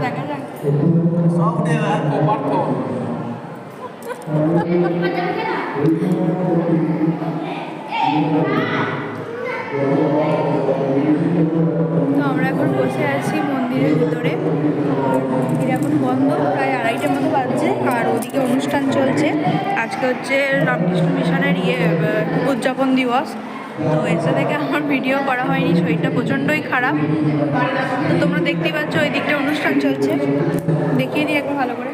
দেখা যাক তো আমরা এখন বসে আছি মন্দিরের ভিতরে। মন্দির এখন বন্ধ, প্রায় 2:30টার মতো বাজছে। আর ওদিকে অনুষ্ঠান চলছে। আজকে হচ্ছে রামকৃষ্ণ মিশনের উদযাপন দিবস। তো এসে থেকে আমার ভিডিও করা হয়নি, শরীরটা প্রচণ্ডই খারাপ। তো তোমরা দেখতেই পাচ্ছ ওই দিকটা অনুষ্ঠান চলছে, দেখিয়ে দিই একটু ভালো করে।